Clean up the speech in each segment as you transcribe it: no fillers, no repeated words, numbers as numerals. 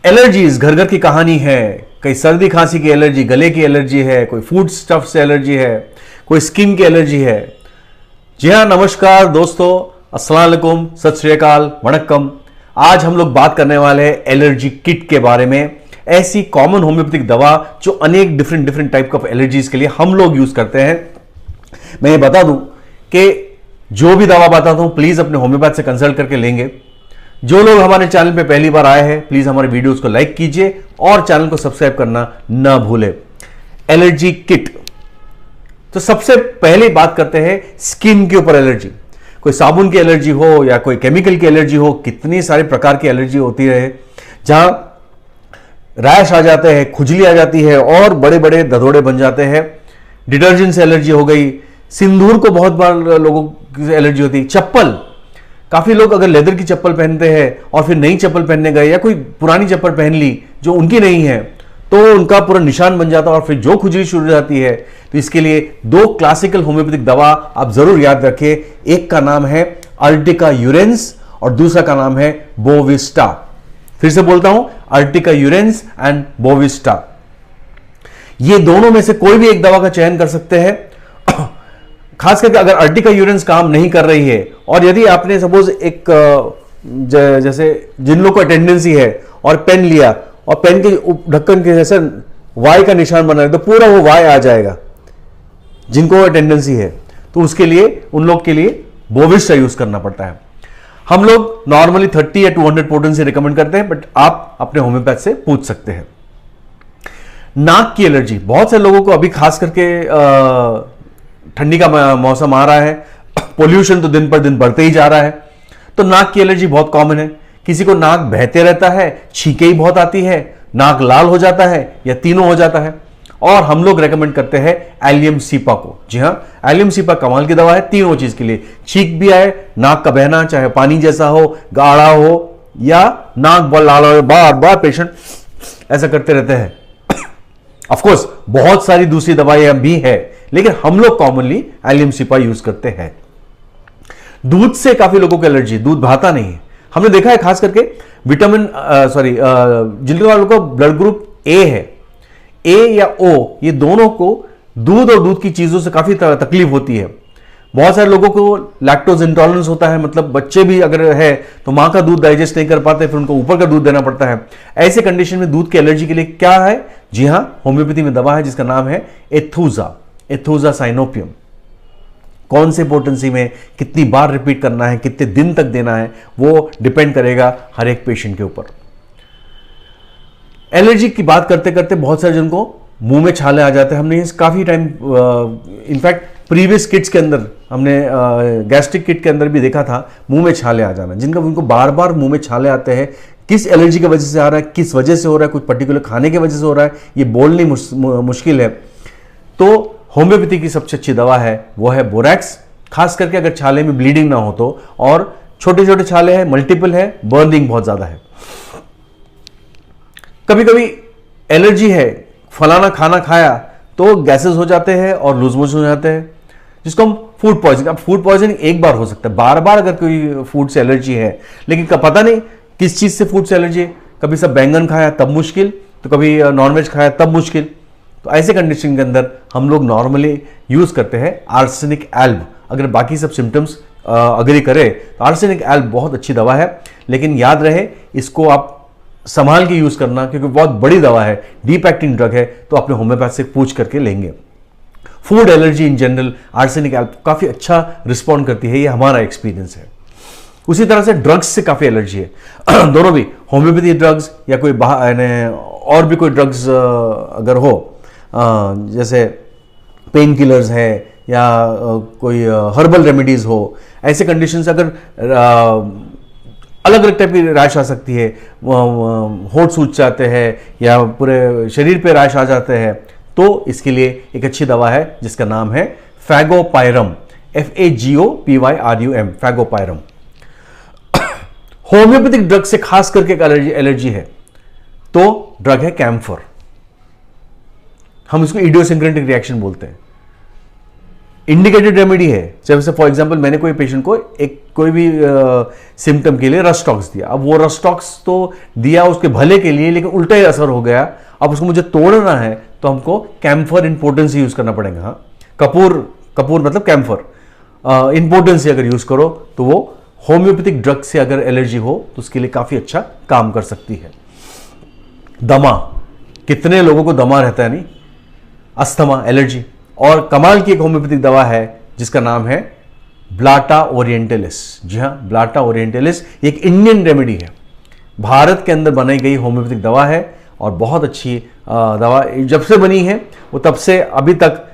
Allergies घर घर की कहानी है। कई सर्दी खांसी की एलर्जी, गले की एलर्जी है, कोई फूड स्टफ से एलर्जी है, कोई स्किन की एलर्जी है। जी हाँ, नमस्कार दोस्तों, अस्सलाम वालेकुम, सत श्री अकाल, वणक्कम। आज हम लोग बात करने वाले हैं एलर्जी किट के बारे में। ऐसी कॉमन होम्योपैथिक दवा जो अनेक डिफरेंट टाइप ऑफ एलर्जीज के लिए हम लोग यूज करते हैं। मैं ये बता दूं कि जो भी दवा बताता हूं प्लीज अपने होम्योपैथ से कंसल्ट करके लेंगे। जो लोग हमारे चैनल पे पहली बार आए हैं प्लीज हमारे वीडियोस को लाइक कीजिए और चैनल को सब्सक्राइब करना ना भूले। एलर्जी किट, तो सबसे पहले बात करते हैं स्किन के ऊपर एलर्जी। कोई साबुन की एलर्जी हो या कोई केमिकल की एलर्जी हो, कितनी सारे प्रकार की एलर्जी होती है, जहां रैश आ जाते हैं, खुजली आ जाती है और बड़े बड़े धधोड़े बन जाते हैं। डिटर्जेंट से एलर्जी हो गई, सिंदूर को बहुत बार लोगों की एलर्जी होती है। चप्पल, काफी लोग अगर लेदर की चप्पल पहनते हैं और फिर नई चप्पल पहनने गए या कोई पुरानी चप्पल पहन ली जो उनकी नहीं है तो उनका पूरा निशान बन जाता है और फिर जो खुजली शुरू हो जाती है। तो इसके लिए दो क्लासिकल होम्योपैथिक दवा आप जरूर याद रखें। एक का नाम है अर्टिका यूरेंस और दूसरा का नाम है बोविस्टा। फिर से बोलता हूं, अर्टिका यूरेंस एंड बोविस्टा। ये दोनों में से कोई भी एक दवा का चयन कर सकते हैं। खास करके अगर अर्टिका यूरेंस काम नहीं कर रही है और यदि आपने सपोज एक जैसे जिन लोगों को टेंडेंसी है और पेन लिया और पेन के ढक्कन के जैसे वाई का निशान बना है तो पूरा वो वाई आ जाएगा, जिनको टेंडेंसी है, तो उसके लिए उन लोग के लिए बोविस्टा यूज करना पड़ता है। हम लोग नॉर्मली 30 या 200 पोटेंसी रिकमेंड करते हैं, बट आप अपने होम्योपैथ से पूछ सकते हैं। नाक की एलर्जी, बहुत से लोगों को अभी खास करके ठंडी का मौसम आ रहा है, पोल्यूशन तो दिन पर दिन बढ़ते ही जा रहा है, तो नाक की एलर्जी बहुत कॉमन है। किसी को नाक बहते रहता है, छींके ही बहुत आती है, नाक लाल हो जाता है या तीनों हो जाता है, और हम लोग रेकमेंड करते हैं एलियम सीपा को। जी हाँ, एलियम सीपा कमाल की दवा है तीनों चीज के लिए। छींक भी आए, नाक का बहना चाहे पानी जैसा हो, गाढ़ा हो या नाक बहुत लाल हो, बार बार पेशेंट ऐसा करते रहते हैं। ऑफ कोर्स बहुत सारी दूसरी दवाइयां भी है, लेकिन हम लोग कॉमनली एलियम सीपा यूज करते हैं। दूध से काफी लोगों को एलर्जी, दूध भाता नहीं है। हमने देखा है खास करके विटामिन जिन वालों को ब्लड ग्रुप ए है, ए या ओ, ये दोनों को दूध और दूध की चीजों से काफी तकलीफ होती है। बहुत सारे लोगों को लैक्टोज इंटॉलरेंस होता है, मतलब बच्चे भी अगर है तो मां का दूध डाइजेस्ट नहीं कर पाते, फिर उनको ऊपर का दूध देना पड़ता है। ऐसे कंडीशन में दूध की एलर्जी के लिए क्या है? जी हां, होम्योपैथी में दवा है जिसका नाम है एथूजा साइनोपियम। कौन से पोटेंसी में कितनी बार रिपीट करना है, कितने दिन तक देना है, वो डिपेंड करेगा हर एक पेशेंट के ऊपर। एलर्जी की बात करते करते बहुत सारे जिनको मुंह में छाले आ जाते हैं। हमने काफी टाइम इनफैक्ट प्रीवियस किट्स के अंदर हमने गैस्ट्रिक किट के अंदर भी देखा था मुंह में छाले आ जाना, जिनका उनको बार बार मुंह में छाले आते हैं। किस एलर्जी की वजह से आ रहा है, किस वजह से हो रहा है, कुछ पर्टिकुलर खाने की वजह से हो रहा है, ये बोलनी मुश्किल है। तो होम्योपैथी की सबसे अच्छी दवा है वो है बोरैक्स। खास करके अगर छाले में ब्लीडिंग ना हो तो, और छोटे छोटे छाले हैं, मल्टीपल है, बर्निंग बहुत ज्यादा है। कभी कभी एलर्जी है, फलाना खाना खाया तो गैसेस हो जाते हैं और लूज मोशन हो जाते हैं, जिसको हम फूड पॉइजनिंग। अब फूड पॉइजनिंग एक बार हो सकता है, बार बार अगर कोई फूड से एलर्जी है, लेकिन पता नहीं किस चीज से फूड से एलर्जी है। कभी सब बैंगन खाया तब मुश्किल, तो कभी नॉनवेज खाया तब मुश्किल। तो ऐसे कंडीशन के अंदर हम लोग नॉर्मली यूज करते हैं आर्सेनिक एल्ब। अगर बाकी सब सिम्टम्स अग्री करे तो आर्सेनिक एल्ब बहुत अच्छी दवा है, लेकिन याद रहे इसको आप संभाल के यूज करना, क्योंकि बहुत बड़ी दवा है, डीप एक्टिंग ड्रग है, तो अपने होम्योपैथ से पूछ करके लेंगे। Food allergy in general arsenic Elbe काफी अच्छा रिस्पॉन्ड करती है, ये हमारा एक्सपीरियंस है। उसी तरह से ड्रग्स से काफी एलर्जी है दोनों भी, होम्योपैथी ड्रग्स या कोई और भी कोई ड्रग्स अगर हो, जैसे पेन किलर्स है या कोई हर्बल रेमेडीज हो, ऐसे कंडीशन से अगर अलग अलग टाइप की रैश आ सकती है, होंठ सूज जाते हैं या पूरे शरीर पे रैश आ जाते हैं, तो इसके लिए एक अच्छी दवा है जिसका नाम है फैगोपायरम, FAGOPYRUM, फैगोपायरम। होम्योपैथिक ड्रग से खास करके एक एलर्जी है तो ड्रग है कैम्फर। हम इसको इडियोसिंक्रेटिक रिएक्शन बोलते हैं। इंडिकेटेड रेमेडी है। जैसे फॉर एग्जांपल मैंने कोई पेशेंट को एक कोई भी सिम्टम के लिए रस्टॉक्स दिया, अब वो रस्टॉक्स तो दिया उसके भले के लिए, लेकिन उल्टा ही असर हो गया, अब उसको मुझे तोड़ना है तो हमको कैम्फर इन पोटेंसी यूज करना पड़ेगा। हाँ, कपूर मतलब कैम्फर इन पोटेंसी अगर यूज करो तो वो होम्योपैथिक ड्रग से अगर एलर्जी हो तो उसके लिए काफी अच्छा काम कर सकती है। दमा, कितने लोगों को दमा रहता है, नहीं, अस्थमा, एलर्जी, और कमाल की एक होम्योपैथिक दवा है जिसका नाम है ब्लाटा ओरिएंटलिस। जी हाँ, ब्लाटा ओरिएंटलिस एक इंडियन रेमेडी है, भारत के अंदर बनाई गई होम्योपैथिक दवा है और बहुत अच्छी दवा जब से बनी है वो तब से अभी तक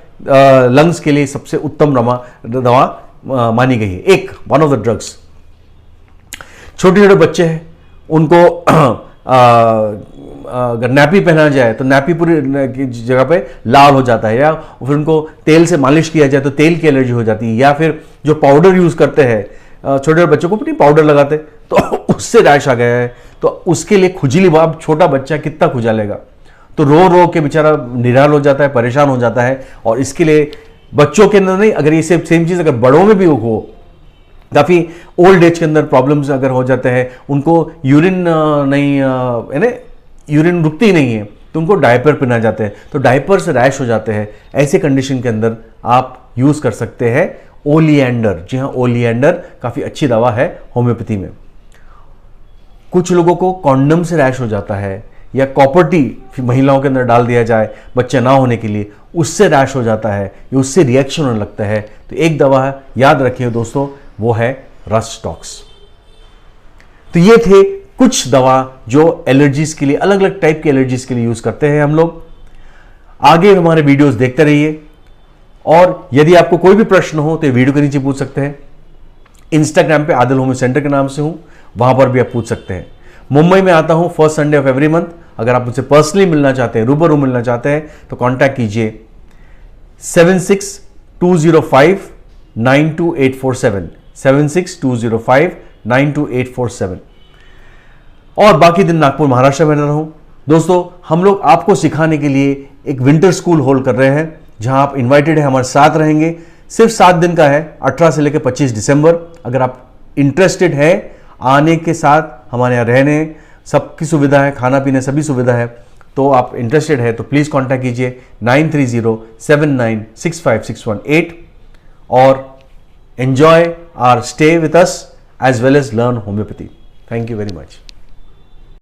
लंग्स के लिए सबसे उत्तम दवा मानी गई है। एक वन ऑफ द ड्रग्स। छोटे छोटे बच्चे हैं उनको अगर नैपी पहना जाए तो नैपी पूरी जगह पे लाल हो जाता है, या फिर उनको तेल से मालिश किया जाए तो तेल की एलर्जी हो जाती है, या फिर जो पाउडर यूज करते हैं छोटे बच्चों को अपनी पाउडर लगाते तो उससे रैश आ गया है, तो उसके लिए खुजली, अब छोटा बच्चा कितना खुजालेगा, तो रो रो के बेचारा निराल हो जाता है, परेशान हो जाता है। और इसके लिए बच्चों के अंदर नहीं, अगर ये सेम चीज अगर बड़ों में भी हो, काफी ओल्ड एज के अंदर प्रॉब्लम्स अगर हो जाते हैं, उनको यूरिन नहीं है ना, यूरिन रुकती ही नहीं है, तो उनको डायपर पहना जाते हैं, तो डायपर से रैश हो जाते हैं। ऐसे कंडीशन के अंदर आप यूज कर सकते हैं ओलिएंडर। जी हाँ, ओलिएंडर काफी अच्छी दवा है होम्योपैथी में। कुछ लोगों को कॉन्डम से रैश हो जाता है, या कॉपर टी महिलाओं के अंदर डाल दिया जाए बच्चे ना होने के लिए, उससे रैश हो जाता है, या उससे रिएक्शन होने लगता है, तो एक दवा है, याद रखिए दोस्तों, वो है रस्टॉक्स। तो ये थे कुछ दवा जो एलर्जीज के लिए, अलग अलग टाइप की एलर्जीज के लिए यूज करते हैं हम लोग। आगे हमारे वीडियोस देखते रहिए, और यदि आपको कोई भी प्रश्न हो तो वीडियो के नीचे पूछ सकते हैं। इंस्टाग्राम पे आदिल होम्यो सेंटर के नाम से हूं, वहां पर भी आप पूछ सकते हैं। मुंबई में आता हूं first Sunday off every month. अगर आप मुझसे पर्सनली मिलना चाहते हैं, रूबरू मिलना चाहते हैं, तो कांटेक्ट कीजिए 7620592847 7620592847। और बाकी दिन नागपुर महाराष्ट्र में रह रहा हूं। दोस्तों, हम लोग आपको सिखाने के लिए एक विंटर स्कूल होल्ड कर रहे हैं, जहां आप इनवाइटेड है, हमारे साथ रहेंगे। सिर्फ 7 दिन का है, 18 से लेकर 25 दिसंबर। अगर आप इंटरेस्टेड है आने के साथ, हमारे यहाँ रहने सबकी सुविधा है, खाना पीने सभी सुविधा है, तो आप इंटरेस्टेड है तो प्लीज कांटेक्ट कीजिए 9307965618 और enjoy our stay with us as well as learn homeopathy. Thank you very much.